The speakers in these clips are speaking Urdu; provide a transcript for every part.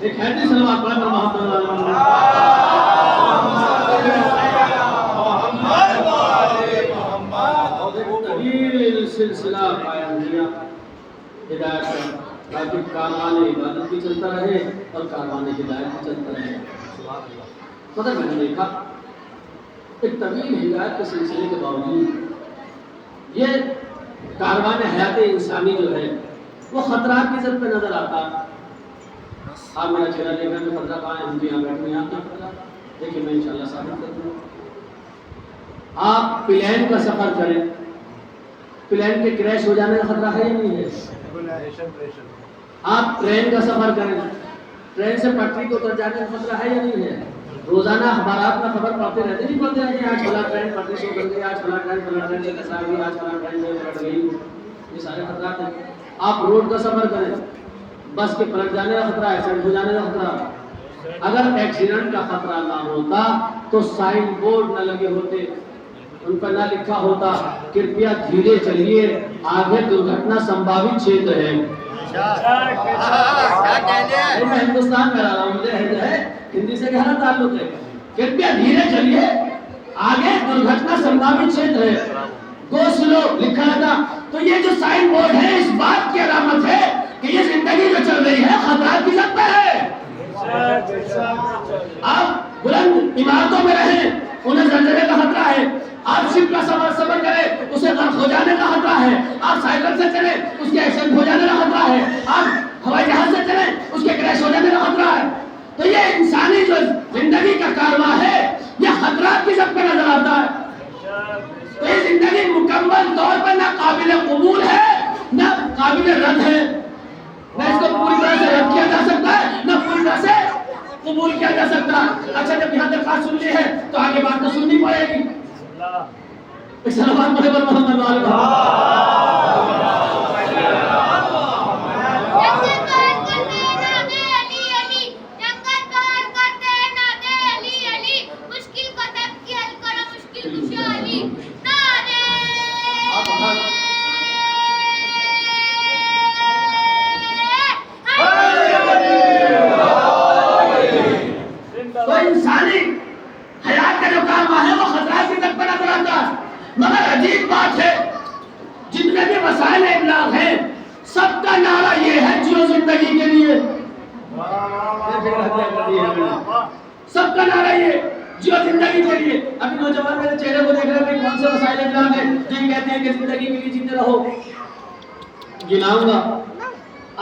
ایک حیدری صلوات پڑھیں طویل سلسلہ قائم کیا ہدایت کا، تاکہ کاروان عبادت بھی چلتا رہے اور کاروان ہدایت بھی چلتا رہے۔ مگر میں نے دیکھا ایک طویل ہدایت کے سلسلے کے باوجود یہ کاروان حیات انسانی جو ہے وہ خطرات کی زد پہ نظر آتا۔ آپ میرا چہرہ دیکھ رہے ہیں، خطرہ کہاں ہے؟ ہم بھی یہاں بیٹھے ہیں، آپ کا دیکھیے میں انشاءاللہ ثابت کر دوں گا۔ آپ پلین کا سفر کریں، پلین کے کریش ہو جانے کا خطرہ ہے یا نہیں ہے؟ آپ ٹرین کا سفر کریں، ٹرین سے پٹری کو اتر جانے کا خطرہ ہے یا نہیں ہے؟ روزانہ اخبارات میں خبر پڑھتے رہتے، نہیں پڑھتے رہتے آج فلاں ٹرین پٹری سے اتر گئی، آج فلاں ٹرین سے کسا گئی، آج فلاں ٹرین میں پلٹ گئی، یہ سارے خطرات ہیں۔ آپ روڈ کا سفر کریں، بس کے پلٹ جانے کا خطرہ، ایکسیڈنٹ ہو جانے کا خطرہ۔ اگر ایکسیڈنٹ کا خطرہ نہ ہوتا تو سائن بورڈ نہ لگے ہوتے، ان پر نہ لکھا ہوتا کرپیا دھیرے چلیے، آگے درگھٹنا سمبھاوت چھیتر ہے۔ میں ہندوستان میں رہا ہوں، مجھے ہندی سے گہرا تعلق ہے۔ کرپیا دھیرے چلیے، آگے درگھٹنا سمبھاوت چھیتر ہے، گو سلو لکھا رہتا۔ تو یہ جو سائن بورڈ ہے اس بات کی علامت ہے کہ یہ زندگی جو چل رہی ہے خطرات کی زد پہ ہے۔ آپ بلند عمارتوں میں رہیں، انہیں زلزلے کا خطرہ ہے۔ آپ شپ کا سفر کریں، اسے غرق ہو جانے کا خطرہ ہے۔ آپ سائیکل سے چلیں، اس کے ایکسیڈنٹ ہو جانے کا خطرہ ہے۔ آپ ہوائی جہاز سے چلیں، اس کے کریش ہو جانے کا خطرہ ہے۔ تو یہ انسانی جو زندگی کا کارواں ہے یہ خطرات کی زد پہ نظر آتا ہے۔ تو یہ زندگی مکمل طور پر نہ قابل قبول ہے نہ قابل رد ہے، نہ اس کو پوری طرح سے رد کیا جا سکتا ہے نہ پوری طرح سے قبول کیا جا سکتا۔ اچھا جب یہاں تک بات سن لی ہے تو آگے بات تو سننی پڑے گی۔ سلام علیکم محمد تو انسانی حیات کا جو کارواں ہے وہ خطرات کی زد پہ نظر آتا ہے۔ مگر عجیب بات ہے، جتنے بھی وسائل ابلاغ ہیں سب کا نعرہ یہ ہے جیو زندگی کے لیے، سب کا نعرہ یہ جیو زندگی کے لیے۔ ابھی نوجوان میرے چہرے کو دیکھ رہے ہیں، کون سے وسائل ابلاغ ہیں جو کہتے ہیں کہ زندگی کے لیے جیتے رہو؟ گناؤں گا۔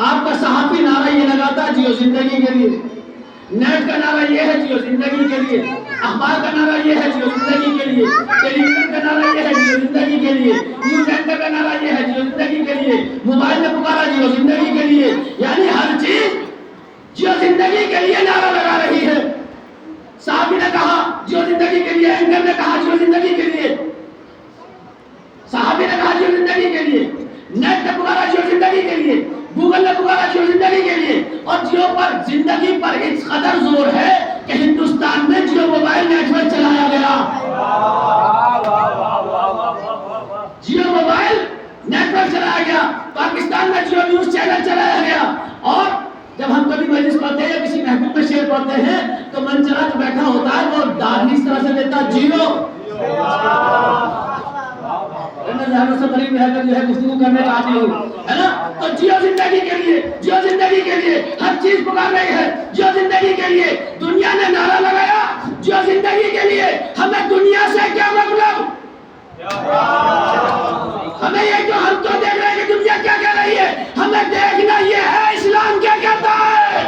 آپ کا صحافی نعرہ یہ لگاتا ہے جیو زندگی کے لیے، نیٹ کا نعرہ یہ ہے جیو زندگی کے لیے، اخبار کا نعرہ یہ ہے جیو زندگی کے لیے، ٹیلی ویژن کا نعرہ یہ ہے جیو زندگی کے لیے، نیوز اینکر کا نعرہ یہ ہے جیو زندگی کے لیے، موبائل میں پکارا جیو زندگی کے لیے، یعنی ہر چیز جیو زندگی کے لیے نعرہ لگا رہی ہے۔ صحافی نے کہا جیو زندگی کے لیے، اینکر نے کہا جیو زندگی کے لیے، صحافی نے کہا جیو زندگی کے لیے، نیٹ نے پکارا جیو زندگی کے لیے، گوگل نے پکارا جیو زندگی کے لیے۔ اور جیو پر زندگی پر اس قدر زور ہے کہ ہندوستان میں جیو موبائل نیٹ ورک چلایا گیا، جیو موبائل نیٹ ورک چلایا گیا، پاکستان میں جیو نیوز چینل چلایا گیا۔ اور جب ہم کبھی مجلس پڑھتے ہیں یا کسی محفل میں شعر پڑھتے ہیں تو منچلا جو بیٹھا ہوتا ہے وہ داد اس طرح سے دیتا جیو، سے قریب رہ کر جو ہے گفتگو کرنے کا عادی ہوں، ہے نا؟ تو جیو زندگی کے لیے، جیو زندگی کے لیے ہر چیز پکار رہی ہے، جیو زندگی کے لیے۔ دنیا نے نعرہ لگایا جیو زندگی کے لیے، ہمیں دنیا سے کیا مطلب؟ ہمیں یہ جو ہم تو دیکھ رہے ہیں کہ دنیا کیا کہہ رہی ہے، ہمیں دیکھنا یہ ہے اسلام کیا کہتا ہے۔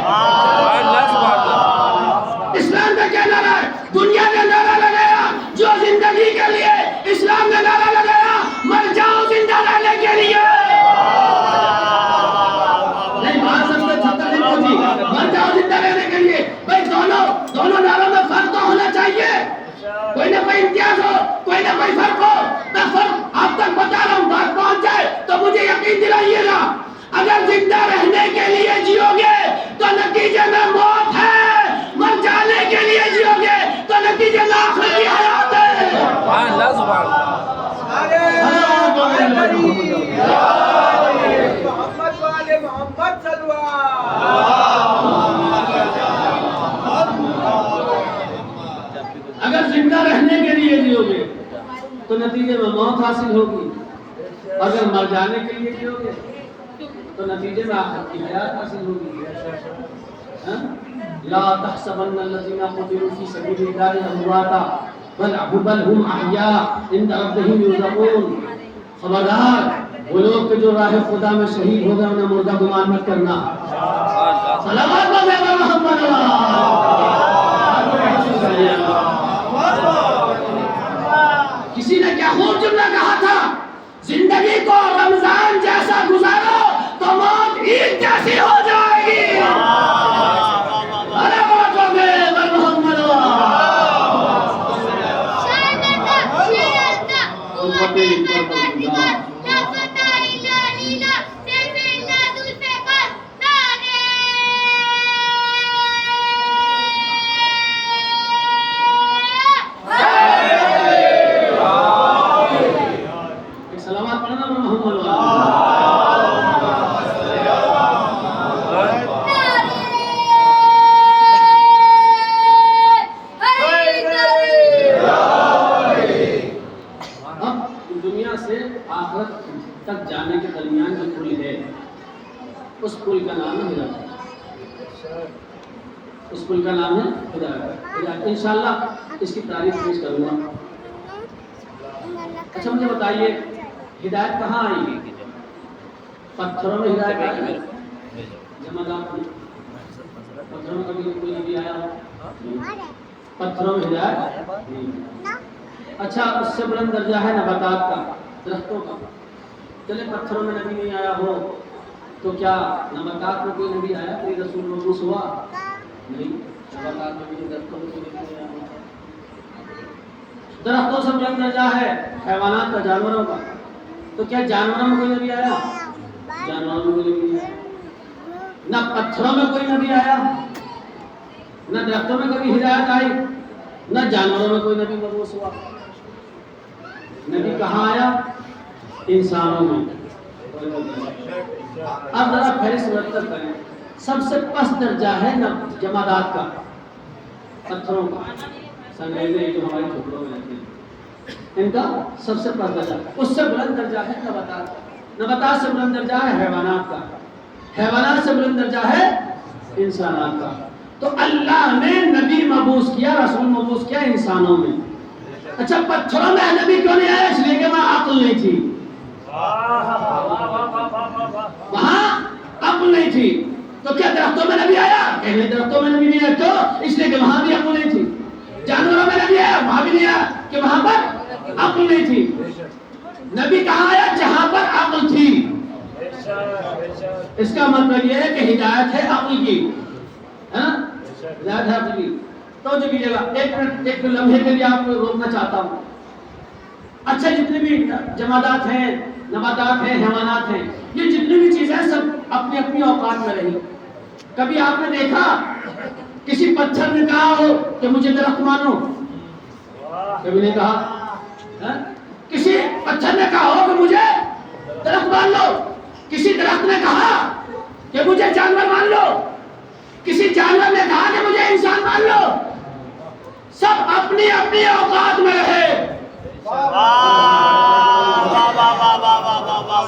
اسلام کا کیا نعرہ ہے؟ دنیا نے نعرہ لگایا جو زندگی کے لیے، اسلام نے نعرہ لگایا مر جاؤ زندہ رہنے کے لیے۔ نہیں بات سب سے چھتر نہیں پہنچی، مر جاؤ زندہ رہنے کے لیے۔ بھائی دونوں نعروں میں فرق تو ہونا چاہیے، کوئی نہ کوئی امتیاز ہو، کوئی نہ کوئی فرق ہو۔ میں فرق آپ تک بتا رہا ہوں، بات پہنچ جائے تو مجھے یقین دلائیے گا۔ اگر زندہ رہنے کے لیے جیو گے لیے جیو گے تو نتیجے میں موت حاصل ہوگی، اگر مر جانے کے لیے جیو گے تو نتیجے میں آخرت کی حیات حاصل ہوگی۔ لا تحسبن الذين قتلوا في سبيل الله امواتا بل هم احياء عند ربهم يرزقون۔ خبردار وہ لوگ کہ جو راہ خدا میں شہید ہو گئے انہیں مردہ گمان مت کرنا۔ صلوات علی محمد۔ کسی نے کیا خوب جملہ کہا تھا، زندگی کو رمضان جیسا گزارو تو موت عید جیسی ہو جائے گی۔ تک جانے کے درمیان جو پل ہے اس پل کا نام ہے ہدایت، اس پل کا نام ہے ہدایت۔ انشاءاللہ اس کی تعریف پیش کروں گا۔ اچھا مجھے بتائیے ہدایت کہاں آئی؟ پتھروں میں ہدایت آئی؟ جمادات میں؟ پتھروں میں کبھی کوئی نبی آیا ہو؟ پتھروں میں ہدایت؟ اچھا اس سے بلند درجہ ہے نباتات کا، درختوں کا۔ چلے پتھروں میں نبی نہیں آیا ہو تو کیا نباتات میں کوئی نبی آیا، کوئی رسول مبعوث ہوا؟ نہیں، نباتات میں بھی درختوں میں کوئی نبی نہیں آیا۔ درختوں سے بلند درجہ ہے حیوانات کا، جانوروں کا، تو کیا جانوروں میں کوئی نبی آیا؟ جانوروں میں کوئی نبی نہیں آیا۔ نہ پتھروں میں کوئی نبی آیا، نہ درختوں میں کبھی ہدایت آئی، نہ جانوروں میں کوئی نبی مبعوث ہوا۔ نبی کہاں آیا؟ انسانوں میں۔ اب ذرا فہرست مرتب کریں، سب سے پست درجہ ہے جمادات کا، پتھروں کا، سنگریزے جو ہماری جھوپڑوں میں رہتے ہیں، ان کا سب سے پست درجہ۔ اس سے بلند درجہ ہے نباتات، نباتات سے بلند درجہ ہے حیوانات کا، حیوانات سے بلند درجہ ہے انسانات کا۔ تو اللہ نے نبی مبعوث کیا، رسول مبعوث کیا انسانوں میں۔ اچھا پتھروں میں نبی کیوں نہیں آیا؟ اس لیے کہ وہاں عقل نہیں تھی، وہاں عقل نہیں تھی۔ تو کیا درختوں میں نبی آیا؟ کہنے درختوں میں نبی نہیں آیا، کیوں؟ اس لیے کہ وہاں بھی عقل نہیں تھی۔ جانوروں میں نبی آیا، وہاں بھی نہیں آیا کہ وہاں پر عقل نہیں تھی۔ نبی کہاں آیا؟ جہاں پر عقل تھی۔ اس کا مطلب یہ ہے کہ ہدایت ہے عقل کی، ہدایت ہے عقل کی۔ توجہ کیجیے گا، ایک منٹ، ایک لمحے کے لیے آپ کو روکنا چاہتا ہوں۔ اچھا جتنے بھی جمادات ہیں، نباتات ہیں، حیوانات ہیں، یہ جتنی بھی چیزیں سب اپنی اپنی اوقات میں رہی۔ کبھی آپ نے دیکھا کسی پتھر نے کہا ہو کہ مجھے درخت مانو؟ کبھی نہیں کہا۔ کسی پتھر نے کہا ہو کہ مجھے درخت مان لو؟ کسی درخت نے کہا کہ مجھے جانور مان لو؟ کسی جانور نے کہا کہ مجھے انسان مان لو؟ سب اپنی اپنی اوقات میں رہے،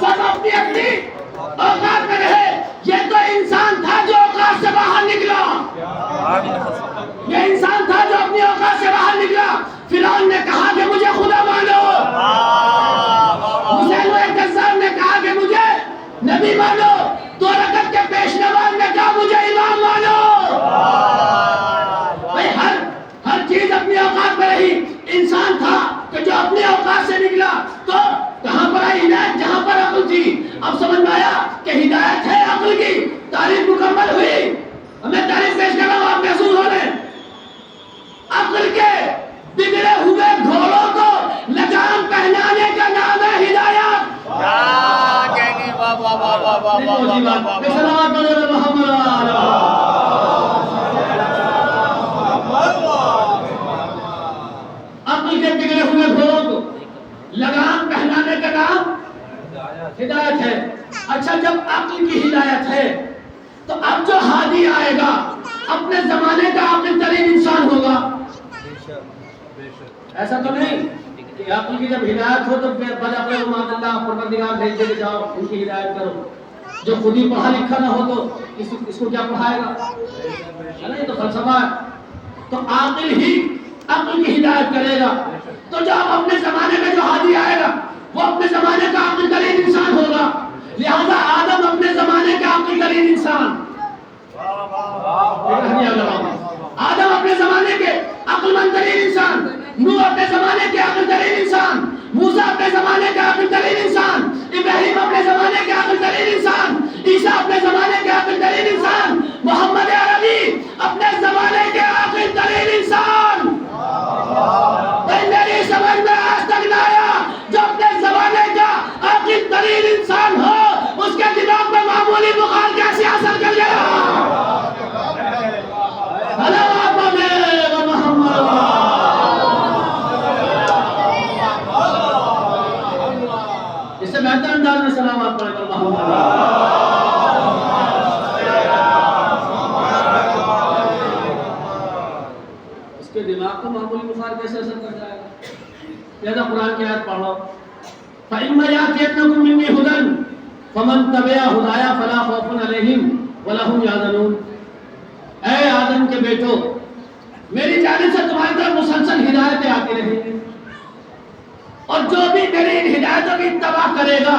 سب اپنی اپنی اوقات میں رہے۔ یہ تو انسان تھا جو اوقات سے باہر نکلا، یہ انسان تھا جو اپنی اوقات سے باہر نکلا۔ فرعون نے کہا کہ مجھے خدا مانو، مسیلمہ کذاب نے کہا کہ مجھے نبی مانو، 2 رکعت کے پیش نماز نے کہا مجھے امام مانو۔ بھائی ہر چیز اپنی اوقات میں رہی۔ انسان تھا کہ جو اپنی اوقات سے نکلا تو کہاں پر آئی ہدایت؟ جہاں پر عقل تھی۔ اب سمجھ میں آیا کہ ہدایت ہے عقل کی، تعریف مکمل ہوئی۔ میں تعریف پیش کر رہا ہوں، آپ محسوس ہو رہے ہیں۔ عقل کے بگڑے ہوئے گھوڑوں کو لگام پہنانے کا نام ہے ہدایت۔ عقل کے بگڑے ہوئے گھوڑوں کو لگام پہنانے کا نام ہدایت ہے۔ اچھا جب عقل کی ہدایت ہے تو اب جو ہادی آئے گا اپنے زمانے کا عاقل ترین انسان ہوگا، ایسا تو نہیں کہ عقل کی جب ہدایت ہو تو بجا مان اللہ پروردگار بھیج دے کے جاؤ ان کی ہدایت کرو. جو خود ہی پڑھا لکھا نہ ہو تو اس کو کیا پڑھائے گا؟ یہ تو فلسفہ ہے. تو عاقل ہی عقل کی ہدایت کرے گا. تو جب اپنے زمانے میں جو ہادی آئے گا وہ اپنے زمانے کا عقل ترین انسان ہوگا. لہذا آدم اپنے زمانے کا عقل ترین انسان، آدم اپنے زمانے کے عقل مند ترین انسان، نوح اپنے زمانے کے عقل ترین انسان، موسیٰ اپنے زمانے کے عقل ترین انسان، ابراہیم اپنے زمانے کے عقل ترین انسان، عیسیٰ اپنے زمانے کے عقل ترین انسان، محمد عربی اپنے زمانے کے عقل ترین انسان. میری سمجھ میں آج تک نہ آیا جو اپنے زمانے کا عقل ترین انسان ہو اس کے دماغ میں معمولی بخار کیسے اثر کر گیا. اس سے بہتر انداز میں سلامات پڑھے اس کے دماغ کو معمولی بخار کیسے اثر کر جائے گا. لہذا قرآن کی آیت پڑھو فَإِمَّا يَأْتِيَنَّكُم مِّنِّي هُدًى فَمَن تَبِعَ هُدَايَ فَلَا خَوْفٌ عَلَيْهِمْ وَلَا هُمْ يَحْزَنُونَ. اے آدم کے بیٹو میری جانب سے تمہاری طرف مسلسل ہدایتیں آتی رہیں گی اور جو بھی میری ان ہدایتوں کی اتباع کرے گا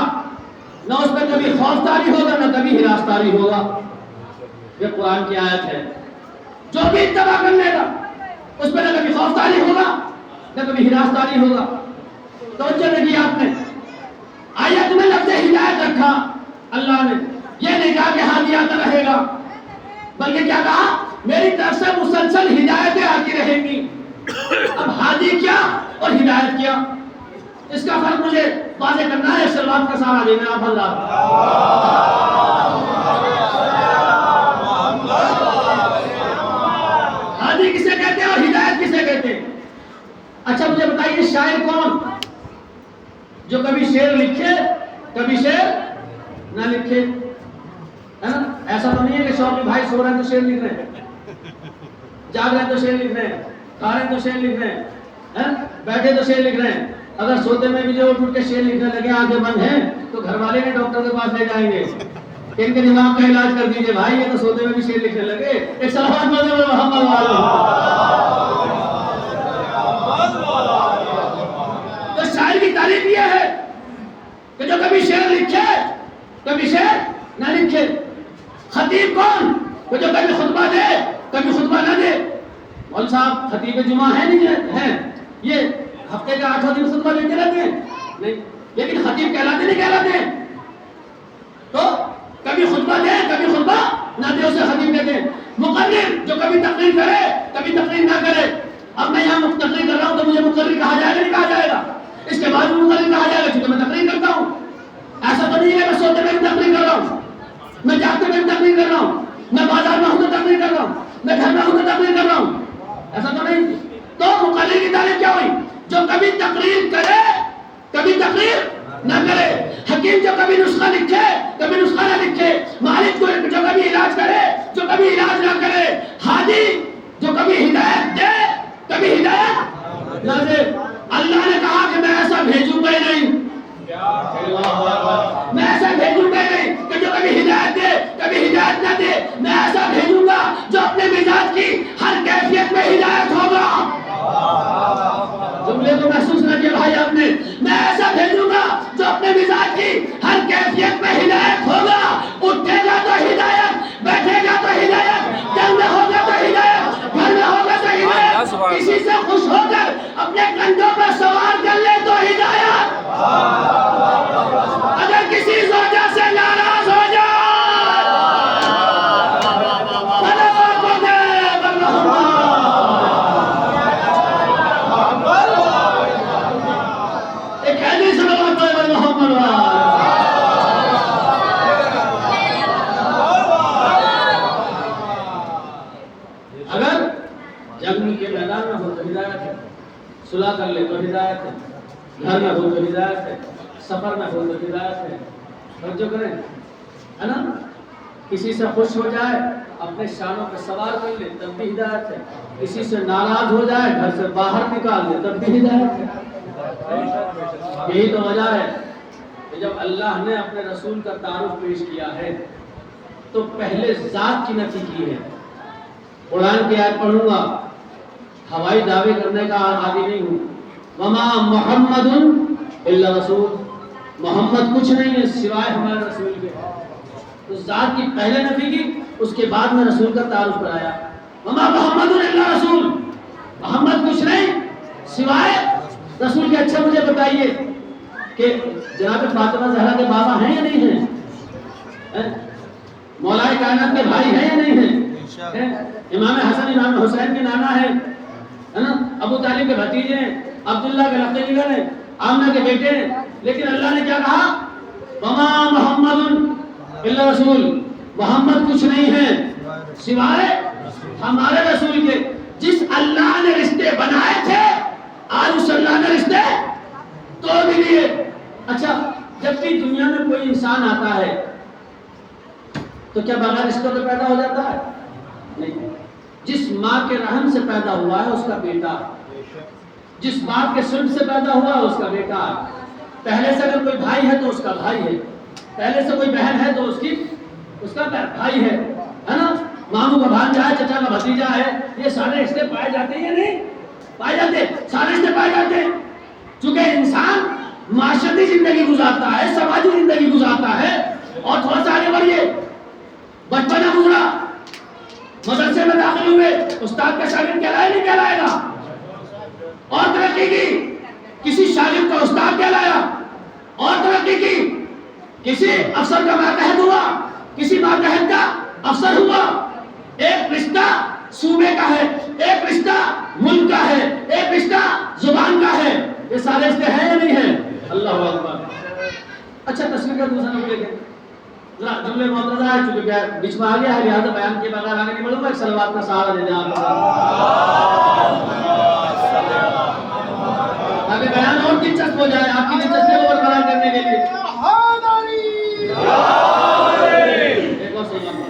نہ اس میں کبھی خوف طاری ہوگا نہ کبھی ہراس طاری ہوگا. یہ قرآن کی آیت ہے. جو بھی اتباع کر لے گا اس میں نہ کبھی خوف طاری ہوگا نہ کبھی ہراس طاری ہوگا. توجہ نہیں کیا آپ نے. آیت میں لفظ ہدایت رکھا اللہ نے. یہ نہیں کہا کہ ہادی آتا رہے گا بلکہ کیا کہا میری طرف سے مسلسل ہدایتیں آتی رہیں گی. اب ہادی کیا اور ہدایت کیا اس کا فرق مجھے واضح کرنا ہے. سلوات کا سہارا دینا آپ اللہ. ہادی کسے کہتے ہیں اور ہدایت کسے کہتے ہیں؟ اچھا مجھے بتائیے شاعر کون جو کبھی شعر لکھے کبھی شعر نہ لکھے؟ ہے نا. ایسا تو نہیں ہے کہ شوقی بھائی سو رہے ہیں تو شعر لکھ رہے ہیں، جاگ رہے ہیں تو شعر لکھ رہے ہیں، کھا رہے ہیں تو شعر لکھ رہے ہیں، بیٹھے تو شعر لکھ رہے ہیں. اگر سوتے میں بھی جو اٹھ کے شعر لکھنے لگے آنکھیں بند ہیں تو گھر والے نے ڈاکٹر کے پاس لے جائیں گے کہ ان کے دماغ کا علاج کر دیجئے بھائی یہ تو سوتے میں بھی شعر لکھنے لگے. ایک صلوات پڑھو محمد والو. تو شاعر کی تعریف یہ ہے کہ جو کبھی شعر لکھے کبھی شعر نہ لکھے. خطیب کون وہ جو کبھی خطبہ دے کبھی خطبہ نہ دے. مول صاحب خطیب جمعہ ہے نہیں ہے یہ ہفتے کے 8 دن خطبہ دیتے رہتے ہیں نہیں لیکن خطیب کہلاتے نہیں کہلاتے. تو کبھی خطبہ دے کبھی خطبہ نہ دے اسے خطیب کہتے ہیں. مقرر جو کبھی تقریر کرے کبھی تقریر نہ کرے. اب میں یہاں تقریر کر رہا ہوں تو مجھے مقرر کہا جائے گا نہیں کہا جائے گا؟ اس کے بعد مقرر کہا جائے گا کیونکہ میں تقریر کرتا ہوں. ایسا تو نہیں ہے میں سوتے میں بھی تقریر کر رہا ہوں، میں جاگتے میں بھی تقریر کر رہا ہوں، میں بازار میں ہوں تو تقریر کر رہا ہوں، میں گھر میں ہوں تو تقریر کر رہا ہوں. ایسا تو نہیں. تو مقرر کی تعریف کیا ہوئی؟ جو کبھی تقریر کرے کبھی تقریر نہ کرے. حکیم جو کبھی نسخہ لکھے کبھی نسخہ نہ لکھے. مالک جو کبھی علاج کرے جو کبھی علاج نہ کرے. ہادی جو کبھی ہدایت دے کبھی ہدایت نہ دے. اللہ نے کہا کہ میں ایسا بھیجوں گا ہی نہیں، میں ایسا بھیجوں گا نہیں کہ جو کبھی ہدایت دے کبھی ہدایت نہ دے. میں ایسا بھیجوں گا جو اپنے مزاج کی ہر کیفیت میں ہدایت ہوگا. جملے کو محسوس نہ کیا بھائی آپ نے. میں ایسا بھیجوں گا جو اپنے مزاج کی ہر کیفیت میں ہدایت ہوگا. اٹھے گا تو ہدایت، بیٹھے گا تو ہدایت، دل میں ہوگا تو ہدایت، گھر میں ہوگا تو ہدایت. کسی سے خوش ہو کر اپنے کندھوں پر سوار کر لے تو ہدایت. اگر کسی زوجہ سے ناراض ہو جائے صلح کر لے تو ہدایت ہے، گھر میں ہو تو ہدایت ہے، سفر میں ہو تو ہدایت ہے. توجہ کریں ہے نا. کسی سے خوش ہو جائے اپنے شانوں پہ سوار کر لے تب بھی ہدایت ہے، کسی سے ناراض ہو جائے گھر سے باہر نکال دے تب بھی ہدایت ہے۔ یہی تو وجہ ہے کہ جب اللہ نے اپنے رسول کا تعارف پیش کیا ہے تو پہلے ذات کی نفی کی ہے۔ قرآن کی آیت پڑھوں گا، ہوائی دعوے کرنے کا عادی نہیں ہوں۔ وما محمد الا رسول، محمد کچھ نہیں ہے سوائے ہمارے رسول کے۔ تو ذات کی پہلے نفی کی، اس کے بعد میں رسول کا تعارف کرایا۔ وما محمد الا رسول، محمد کچھ نہیں سوائے رسول کے۔ اچھا مجھے بتائیے کہ جناب فاطمہ زہرا کے بابا ہیں یا نہیں ہیں؟ مولا کائنات کے بھائی ہیں یا نہیں ہیں؟ امام حسن امام حسین کے نانا ہے نا، ابو طالب کے بھتیجے ہیں، عبداللہ کے لقب جگر ہیں، آمنہ کے بیٹے ہیں، لیکن اللہ نے کیا کہا؟ وما محمد الا رسول، محمد کچھ نہیں ہے سوائے ہمارے رسول کے۔ جس اللہ نے رشتے بنائے تھے آج اس اللہ نے رشتے توڑ دیے۔ اچھا جب بھی دنیا میں کوئی انسان آتا ہے تو کیا بغیر رشتوں کے پیدا ہو جاتا ہے؟ نہیں۔ جس ماں کے رحم سے پیدا ہوا ہے اس کا بیٹا، جس باپ کے سلب سے پیدا ہوا ہے اس کا بیٹا، پہلے سے اگر کوئی بھائی ہے تو اس کا بھائی ہے، پہلے سے کوئی بہن ہے تو اس کا بھائی ہے نا، ماموں کا بھانجا ہے، چچا کا بھتیجا ہے، یہ سارے رشتے پائے جاتے ہیں یا نہیں پائے جاتے؟ سارے رشتے پائے جاتے ہیں۔ چونکہ انسان معاشرتی زندگی گزارتا ہے، سماجی زندگی گزارتا ہے، اور تھوڑا سا آگے بڑھیے، بچپنا گزرا، مدرسے میں داخل ہوئے، استاد کا شاگرد کہلائے نہیں کہلائے گا؟ اور ترقی کی، کسی شاگرد کا استاد کہلایا، اور ترقی کی، کسی افسر کا ماتحت ہوا، کسی ماتحت کا افسر ہوا۔ ایک رشتہ صوبے کا ہے، ایک رشتہ ملک کا ہے، ایک رشتہ زبان کا ہے۔ یہ سارے رشتے ہیں یا نہیں ہیں؟ اللہ اکبر۔ اچھا تصویر کا دوسرا نمبر دیکھیں ذرا، جملے معترضہ ہے چونکہ بیچ میں آ گیا ہے، لہٰذا بیان کے بغیر آگے نہیں بڑھوں گا، ایک صلوات کا سہارا دے دیں آپ تاکہ بیان اور دلچسپ ہو جائے، آپ کی دلچسپی کو برقرار کرنے کے لیے۔ ایک اور صحیح نمبر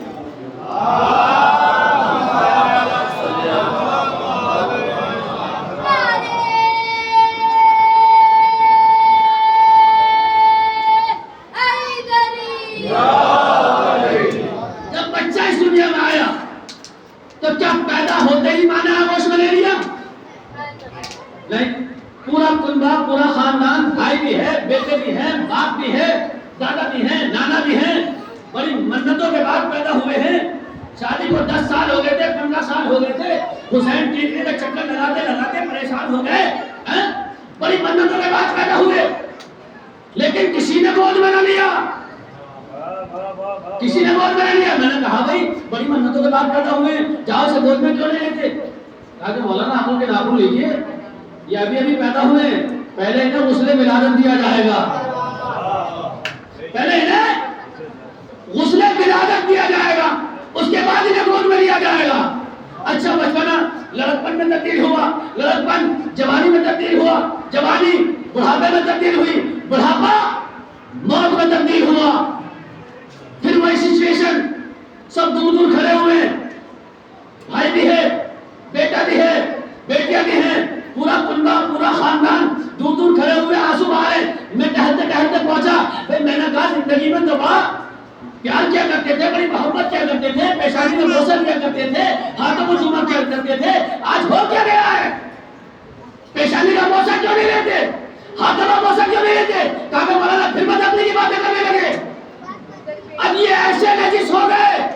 پورا خاندان، بھائی بھی ہے، بیٹے بھی ہیں، باپ بھی ہے، دادا بھی ہیں، نانا بھی ہیں، بڑی منتوں کے بعد پیدا ہوئے ہیں۔ شادی کو 10 سال ہو گئے تھے، 15 سال ہو گئے تھے، حسین ٹیکری کا چکر لگاتے لگاتے پریشان ہو گئے، بڑی منتوں کے بعد پیدا ہوئے، لیکن کسی نے گود میں نہ لیا، کسی نے گود میں نہ لیا۔ میں نے کہا بھائی بڑی منتوں کے بعد پیدا ہوئے، جاؤ سے گود میں کیوں نہیں لیتے؟ کہا کہ مولانا آپ لوگ کے ناخن لیجیے، یہ ابھی پیدا ہوئے ہیں، پہلے انہیں غسل ولادت دیا جائے گا، پہلے انہیں غسل ولادت دیا جائے گا، اس کے بعد انہیں گود میں لیا جائے گا۔ اچھا بچپنا لڑکپن میں تبدیل ہوا، لڑکپن جوانی میں تبدیل ہوا، جوانی بڑھاپے میں تبدیل ہوئی، بڑھاپا موت میں تبدیل ہوا، پھر وہی سچویشن، سب دور دور کھڑے ہوئے، بھائی بھی ہے، بیٹا بھی ہے، بیٹیاں بھی ہیں، پورا کنبہ پورا خاندان دور دور کھڑے ہوئے، آنسو بہارے۔ میں ٹہلتے ٹہلتے پہنچا، میں نے کہا زندگی میں تو پیار کیا کرتے تھے، بڑی محبت کیا کرتے تھے، پیشانی میں بوسہ کیا کرتے تھے، ہاتھوں کو چوما کیا کرتے تھے، آج ہو کیا گیا ہے؟ پیشانی کا بوسہ کیوں نہیں لیتے؟ ہاتھوں کا بوسہ کیوں نہیں لیتے؟ کہا کہ مولانا پھر مت اپنی کی باتیں کرنے لگے۔ اب یہ ایسے نجس ہو گئے،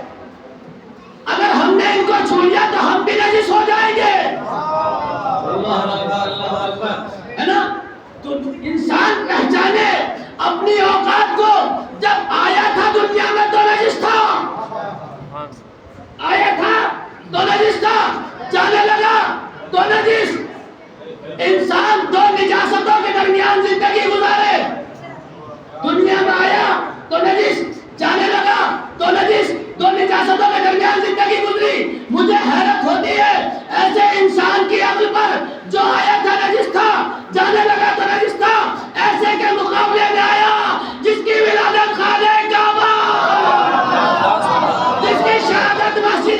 اگر ہم نے ان کو چھو لیا تو ہم بھی نجس ہو جائیں گے۔ ہے نا؟ تو انسان پہچانے اپنی اوقات کو۔ جب آیا تھا دنیا میں تو نجس تھا، آیا تھا تو نجس تھا، جانے لگا تو نجس۔ انسان دو نجاستوں کے درمیان زندگی گزارے، دنیا میں آیا تو نجس، جانے لگا تو نجس، دو نجاستوں کے درمیان زندگی گزری۔ مجھے حیرت ہوتی ہے ایسے انسان کی عقل پر جو آیا تھا نجس تھا، جانے لگا تو نجس تھا، ایسے کے مقابلے میں آیا جس کی ولادت خانہ کعبہ، جس کی شہادت مسجد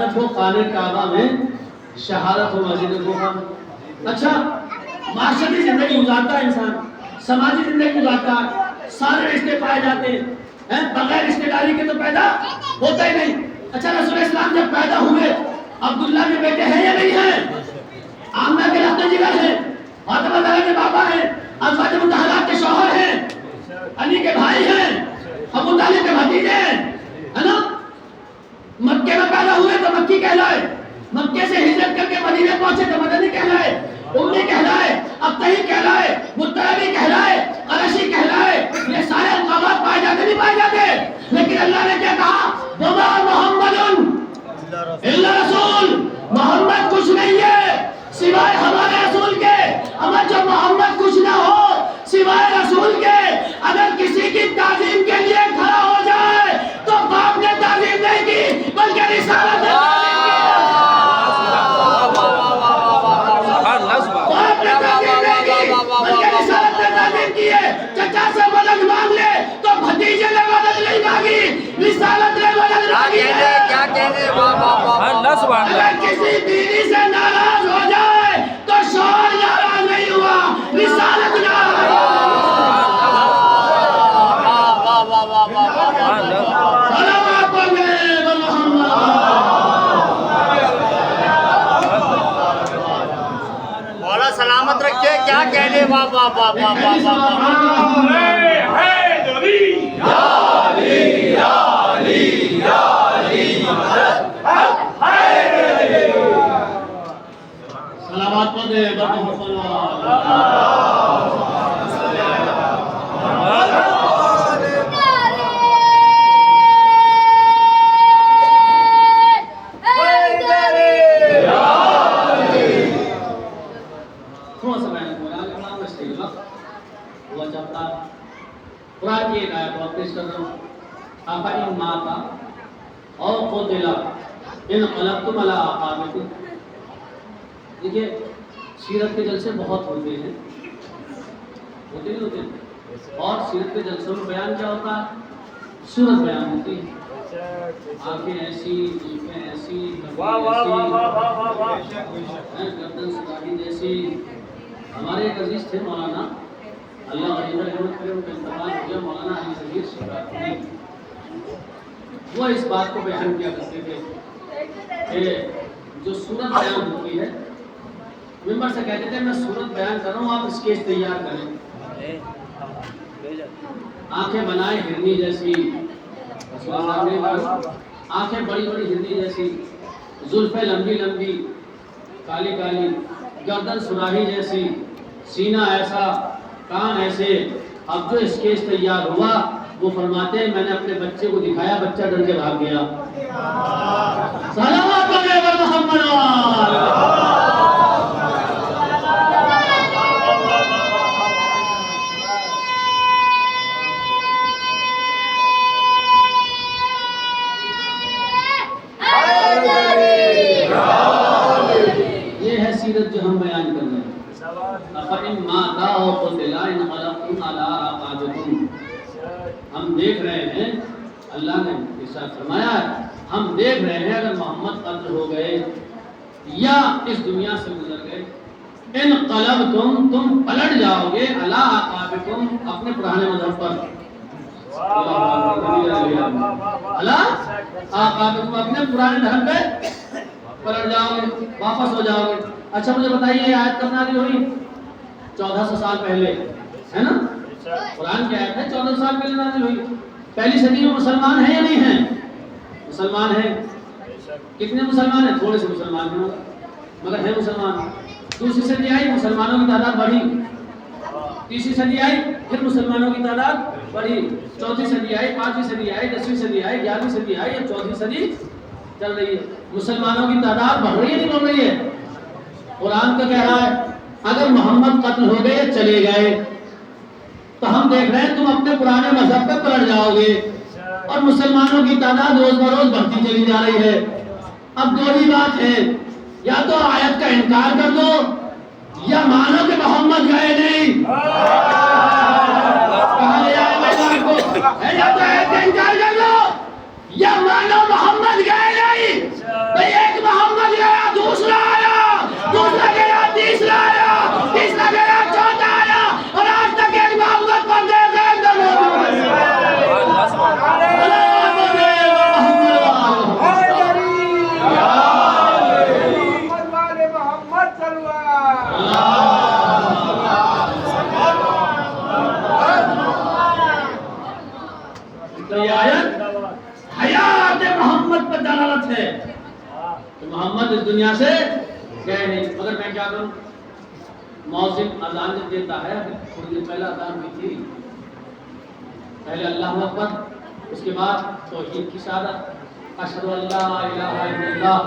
زیارت ہو خانہ کعبہ میں، شہادت ہو مسجد کوفہ میں۔ اچھا معاشرتی زندگی گزارتا ہے انسان، سماجی زندگی گزارتا ہے، سارے رشتے پائے جاتے ہیں، بغیر رشتے داری کے تو پیدا ہوتا ہی نہیں۔ اچھا رسول اسلام جب پیدا ہوئے، عبداللہ کے بیٹے ہیں یا نہیں ہیں؟ آمنہ کے لخت جگر ہیں، فاطمہ زہرا کے بابا ہیں، ازواج مطہرات کے شوہر ہیں، علی کے بھائی ہیں، ابو طالب کے بھتیجے ہیں، ہے نا؟ مکے میں پیدا ہوئے تو مکی کہلائے، مکے سے ہجرت کر کے مدینے پہنچے تو مدنی کہلائے، امی کہلائے، ابتہی کہلائے، مطلبی کہلائے، قرشی کہلائے۔ یہ سارے القابات پائے جاتے نہیں پائے جاتے، لیکن اللہ نے کیا کہا؟ وَمَا مُحَمَّدٌ إِلَّا رَسُولٌ، محمد کچھ نہیں ہے سوائے ہمارے رسول کے۔ اگر جب محمد کچھ نہ ہو سوائے رسول کے، اگر کسی کی تعظیم کے لیے کھڑا ہو جائے تو باپ نے تعظیم نہیں کی بلکہ رسالت نے تعظیم کی۔ چچا سے مدد مانگ لے تو بھتیجے نے مدد نہیں مانگی، رسالت نے مدد مانگی ہے۔ اگر کسی بیوی سے ناراض ہو جائے تو شوہر ناراض نہیں ہوا، رسالت ناراض ہوا۔ صلوات علیہ محمد۔ مولا سلامت رکھے، کیا کہنے؟ واہ واہ واہ واہ واہ صلوات پڑھے محمد۔ قرآن کی ایک آیت اور پیش کر رہا ہوں، آفَإِن مَاتَ أَوْ قُتِلَ انقلبتم علی اعقابکم۔ دیکھیے سیرت کے جلسے بہت ہوتے ہیں، ہوتے نہیں ہوتے، اور سیرت کے جلسوں میں بیان کیا ہوتا ہے؟ صورت بیان ہوتی ہے، آنکھیں ایسی، زلفیں ایسی، گردن سداہی جیسی۔ ہمارے ایک عزیز تھے مولانا، اللہ علیہ رحمت کرے، ان کا انتقال ہو گیا، مولانا علی صغیر شکراتی، وہ اس بات کو بیان کیا کرتے تھے کہ جو صورت بیان ہوتی ہے، ممبر سے کہتے تھے میں صورت بیان کر رہا ہوں، آپ اسکیچ تیار کریں، آنکھیں بنائے ہرنی جیسی، آنکھیں بڑی بڑی ہرنی جیسی، زلفیں لمبی لمبی کالی کالی، گردن سراہی جیسی، سینہ ایسا، کان ایسے۔ اب جو اسکیچ تیار ہوا وہ فرماتے ہیں میں نے اپنے بچے کو دکھایا، بچہ ڈر کے بھاگ گیا۔ صلوات علیہ محمد۔ یہ ہے سیرت جو ہم بیان کر رہے ہیں۔ فَإِن مَاتَ أَوْ قُتِلَ انقلبتم علی اعقابکم۔ ہم دیکھ رہے ہیں، اللہ نے ارشاد فرمایا ہے، ہم دیکھ رہے ہیں اگر محمد قتل ہو گئے یا اس دنیا سے گزر گئے، انقلبتم، تم پلٹ جاؤ گے، علی اعقابکم، اپنے پرانے مذہب پر، علی اعقابکم، اپنے پرانے دھرم پہ پلٹ جاؤ گے، واپس ہو جاؤ گے۔ اچھا مجھے بتائیے یہ آیت کب نازل ہوئی؟ 1400 سال پہلے، ہے نا؟ قرآن کی آیت ہے 1400 سال پہلے نازل ہوئی۔ پہلی صدی میں مسلمان ہیں یا نہیں ہیں؟ مسلمان ہیں۔ کتنے مسلمان ہیں؟ تھوڑے سے مسلمان ہیں مگر ہیں مسلمان۔ دوسری صدی آئی، مسلمانوں کی تعداد بڑھی، تیسری صدی آئی، پھر مسلمانوں کی تعداد بڑھی، چوتھی صدی آئی، پانچویں صدی آئی، 10ویں صدی آئی، 11ویں صدی آئی، اب 14ویں صدی چل رہی ہے۔ مسلمانوں کی تعداد بڑھ رہی ہے نہیں بڑھ رہی ہے؟ قرآن کا کہہ رہا ہے اگر محمد قتل ہو گئے چلے گئے تو ہم دیکھ رہے ہیں تم اپنے پرانے مذہب پہ پلٹ جاؤ گے، اور مسلمانوں کی تعداد روز بروز بڑھتی چلی جا رہی ہے۔ اب دو ہی بات ہے، یا تو آیت کا انکار کر دو یا مانو کہ محمد گئے نہیں۔ یا تو آیت کا انکار کر دو یا مانو محمد گئے نہیں۔ محمد اس دنیا سے گئے نہیں. مگر میں کیا کروں؟ مؤذن اذان جب دیتا ہے، تھوڑی دیر پہلے اذان بھی تھی، پہلے اللہ اکبر، اس کے بعد توحید کی شہادت، اشہد ان لا الہ الا اللہ،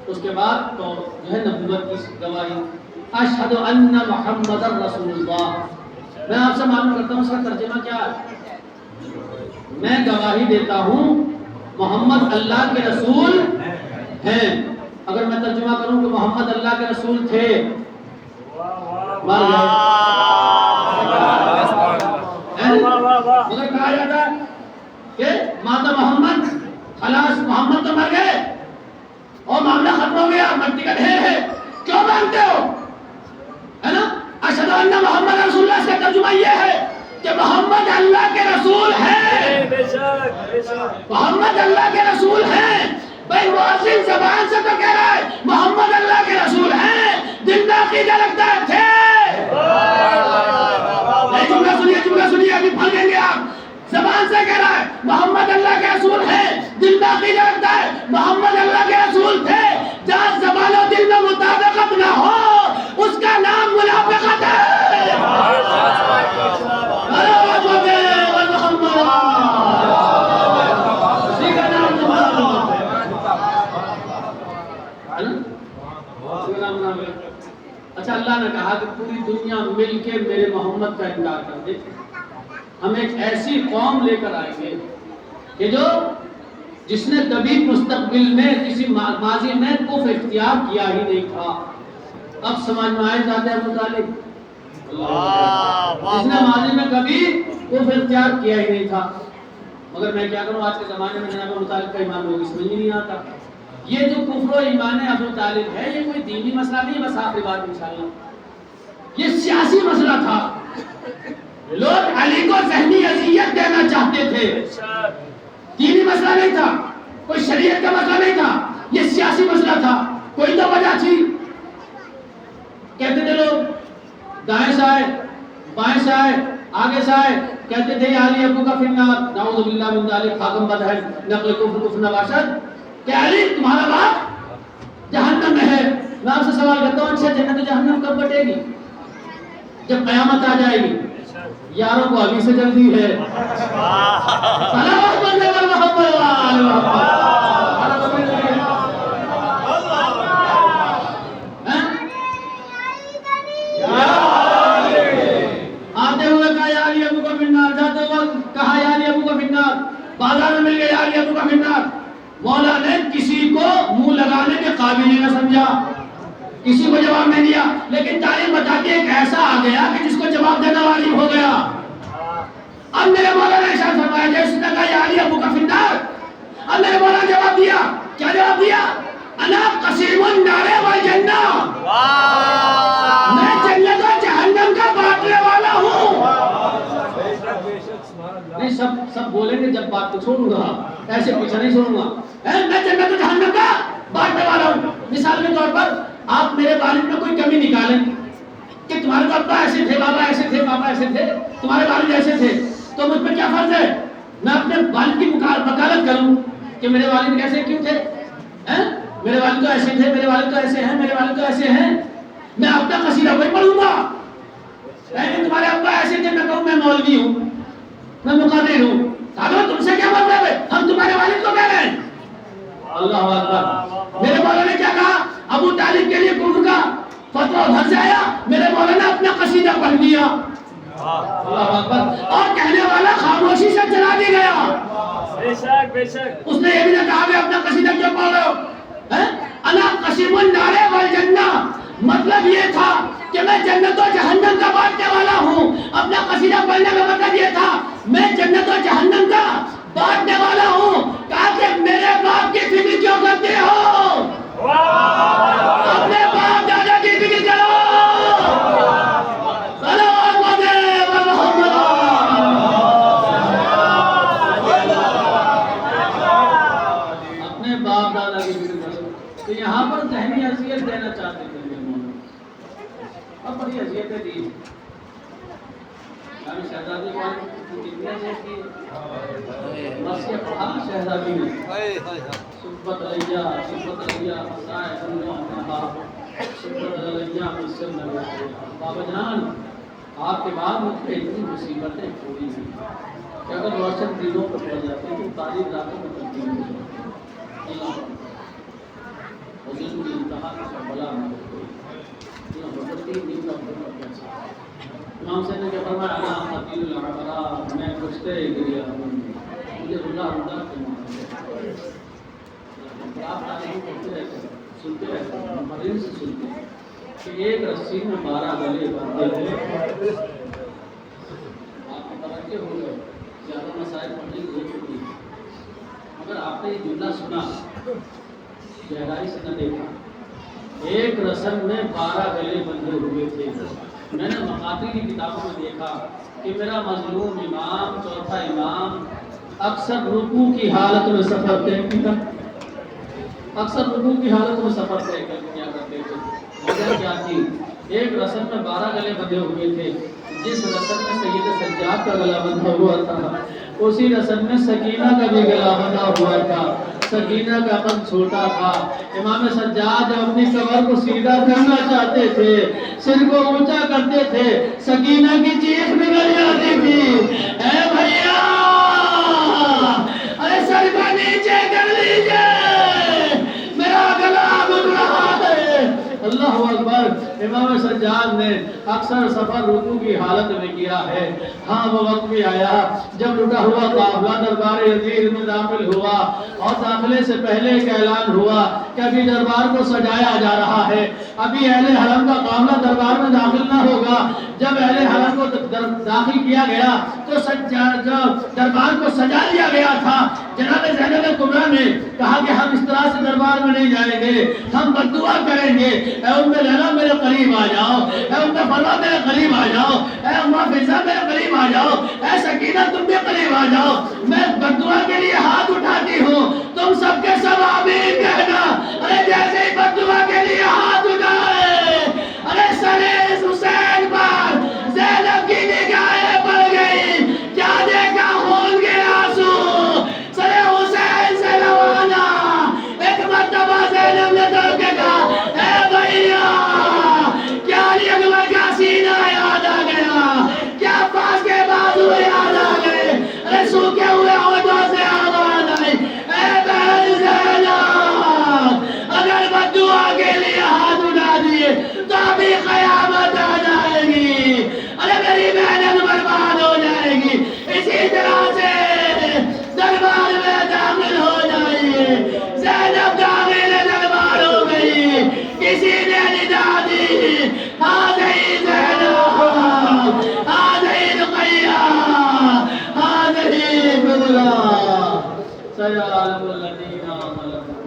اس کے بعد تو جو ہے نبوت کی گواہی، اشہد ان محمد رسول اللہ. میں آپ سے معلوم کرتا ہوں اس کا ترجمہ کیا ہے. میں گواہی دیتا ہوں محمد اللہ کے رسول ہیں. اگر میں ترجمہ کروں کہ محمد اللہ کے رسول تھے، مگر کہا جاتا ہے کہ ماتا محمد، خلاص محمد تو مر گئے اور معاملہ ختم ہو گیا، مٹی کا ڈھیر ہے، کیوں مانتے ہو؟ ہے نا؟ اشہد ان محمد رسول اللہ، اس کا ترجمہ یہ ہے کہ محمد اللہ کے رسول ہیں. محمد اللہ کے رسول ہیں. بھائی مؤذن زبان سے تو کہہ رہا ہے محمد اللہ کے رسول ہیں، دل میں عقیدہ رکھتا ہے تھے. جملہ سنیے ابھی پھل گیں گے آپ. زبان سے کہہ رہا ہے محمد اللہ کے رسول ہیں، دل میں عقیدہ رکھتا ہے محمد اللہ کے رسول تھے. جہاں زبان و دل میں مطابقت نہ ہو اس کا نام منافقت ہے. اچھا، اللہ نے کہا کہ پوری دنیا مل کے میرے محمد کا انکار کر دے. ہم ایک ایسی قوم لے کر آئیں گے کہ جس نے کبھی مستقبل میں کسی ماضی میں کفر اختیار کیا ہی نہیں تھا. اب سمجھ میں آئے جاتے ہیں ابو طالب، جس نے ماضی میں کبھی کفر اختیار کیا ہی نہیں تھا. مگر میں کیا کروں، آج کے زمانے میں جناب ابو طالب کا ایمان لوگ سمجھ نہیں آتا. یہ جو کفر و ایمان ابو طالب ہے، یہ کوئی دینی مسئلہ نہیں، بس آخری بات انشاءاللہ. یہ سیاسی مسئلہ تھا. لوگ علی کو ذہنی اذیت دینا چاہتے تھے. دینی مسئلہ نہیں تھا، کوئی شریعت کا مسئلہ نہیں تھا، یہ سیاسی مسئلہ تھا. کوئی تو وجہ تھی. کہتے تھے لوگ دائیں سے آئے، بائیں سے آئے، آگے سے آئے، کہتے تھے علی ابو کا فی النار، نعوذ باللہ من ذلک، خاکم بدہن نقل کفر نباشد، کہ علی تمہارا باپ جہنم میں ہے. میں آپ سے سوال کرتا ہوں، اچھا جنت و جہنم کب بٹے گی؟ جب قیامت آ جائے گی. یاروں کو ابھی سے جلدی ہے. صلوات محمد آتے ہوئے کہا یا علی ابو کا فی النار، جاتے ہوئے کہا یا علی ابو کا فی النار، بازار میں مل گیا یا علی ابو کا فی النار. مولا نے کسی کو منہ لگانے کے قابل ہی نہ سمجھا، کسی کو جواب نہیں دیا. لیکن تاریخ بتاتی ہے ایک ایسا آ گیا کہ جس کو جواب دینا واجب ہو گیا. اب میرے مولا نے ارشاد فرمایا جیسے نے کہا یا علی ابو کا فی النار، اب میرے مولا نے جواب دیا. کیا جواب دیا؟ انا قسیم النار والجنہ، میں جنت و جہنم کا بانٹنے والا ہوں. نہیں سب بولیں گے جب بات کو چھوڑوں گا، ایسے پیچھے نہیں چھوڑوں گا. میں جنت و جہنم کا بانٹنے والا ہوں. مثال کے طور پر آپ میرے والد میں کوئی کمی نکالیں کہ تمہارے تو ابا ایسے تھے، بابا ایسے تھے، پاپا ایسے تھے، تمہارے والد ایسے تھے، تو مجھ پہ کیا فرض ہے میں اپنے والد کی وکالت کروں کہ میرے والد کیسے کیوں تھے؟ میرے والد تو ایسے تھے، میرے والد تو ایسے ہیں، میرے والد تو ایسے ہیں. میں اپنا قصیدہ کوئی پڑھوں گا لیکن تمہارے ابا ایسے تھے، میں کہوں میں مولوی ہوں، میں مقرر ہوں. صاحب تم سے کیا مطلب ہے، ہم تمہارے والد کو کہہ رہے ہیں. اللہ اکبر. میرے مولا نے کیا کہا؟ ابو طالب کے لیے کفر کا فتویٰ ادھر سے آیا، میرے مولا نے اپنا قصیدہ پڑھ لیا. اللہ اکبر. اور کہنے والا خاموشی سے چلا دی گیا. اس نے یہ بھی نہ کہا کہ اپنا قصیدہ کیوں پڑھ رہے ہو. انا قسیم النار والجنہ، مطلب یہ تھا کہ میں جنت و جہنم کا بانٹنے والا ہوں. اپنا قصیدہ پڑھنے کا مطلب یہ تھا میں جنت و جہنم کا بانٹنے والا ہوں. کہا کہ میرے باپ کی فکر کیوں کرتے ہو؟ اپنے باپ دادا کی فکر کرو. اپنے باپ دادا کی فکر کرو. تو یہاں پر ذہنی اذیت دینا چاہتے تھے. اب بڑی اذیتیں دی. شہزادی کتنے سے کی؟ شہزادی شبت لیا مسائے اللہ شبت لیا مسلم لگا بابا جان آپ کے بعد مجھ پہ اتنی مصیبتیں پوری ہیں کہ اگر روشن دنوں پر پڑ جاتے تو تاریخ راتوں میں تبدیل ہو جاتی اللہ حضور کی انتہا کا بلا نہ ہو اللہ بڑھتی دن کا بہت اچھا امام صاحب نے کیا فرمایا انا قتیل العبرا میں کشتے گریا ہوں مجھے اللہ اللہ کے آپ تعلیم کرتے رہتے ہیں سنتے رہتے ہیں مریض سے سنتے ہیں کہ ایک رسی میں 12 گلے بندھے ہوئے آپ کو توجہ ہو گئے زیادہ مسائل پڑھنے کی ضرورت نہیں مگر آپ نے یہ جملہ سنا گہرائی سے نہ دیکھا ایک رسم میں 12 گلے بندھے ہوئے تھے میں نے مقاتی کی کتابوں میں دیکھا کہ میرا مظلوم امام چوتھا امام اکثر رکوع کی حالت میں سفر طے کیا اکثر رکوع کی حالت میں سفر طے کیا کرتے تھے وجہ کیا تھی ایک رسم میں 12 گلے بندھے ہوئے تھے جس رسم میں سید سجاد کا گلا بندھا ہوا تھا اسی رسم میں سکینہ کا بھی گلا بندھا ہوا تھا سکینہ کا قد چھوٹا تھا امام سجاد جب اپنی کمر کو سیدھا کرنا چاہتے تھے سر کو اونچا کرتے تھے سکینہ کی چیخ نکل جاتی تھی اے بھیا ارے سر کو نیچے کر لیجئے میرا گلا بن رہا ہے اللہ اکبر امام سجاد نے اکثر سفر رکوع کی حالت میں کیا ہے ہاں وہ وقت بھی آیا جب لٹا ہوا قافلہ دربار عزیز میں داخل ہوا اور داخلے سے پہلے ایک اعلان ہوا کہ ابھی دربار کو سجایا جا رہا ہے ابھی اہل حرم کا قافلہ دربار میں داخل نہ ہوگا جب اہل حرم کو داخل کیا گیا تو دربار کو سجا دیا گیا تھا جناب زینب کبریٰ نے کہا کہ ہم اس طرح سے دربار میں نہیں جائیں گے ہم بددعا کریں گے اے ام لیلا میرے قریب آ جاؤ اے ام فروا میرے قریب آ جاؤ اے ام فضا میرے قریب آ جاؤ اے سکینہ تم بھی قریب آ جاؤ میں بددعا کے لیے ہاتھ اٹھاتی ہوں تم سب کے سب آمین کہنا ارے جیسے ہی بددعا کے لیے ہاتھ اٹھائے ارے سرے حسین پر زینب کی نگاہیں پڑ گئی کیا دیکھا خون کے آنسو سرے حسین سے روانہ ایک مرتبہ زینب نے دل کے کہا اے بھئیہ کیا علی اکبر کا سینہ یاد آ گیا کیا عباس کے بازو یاد آ گئے ارے سوکھے ہوئے ہونٹوں سے آواز آئی اے بہن زینب اگر بددعا کے لیے ہاتھ اٹھا دیے تو ابھی قیامت آ جائے گی ارے میری محنت برباد ہو جائے گی اسی طرح سے دربار میں داخل ہو جائیے زینب داخل دربار ہو گئی کسی نے ندا دی آدھئی زینب آدھئی رقیہ آدھئی بغلا سیعلم الذین آمنوا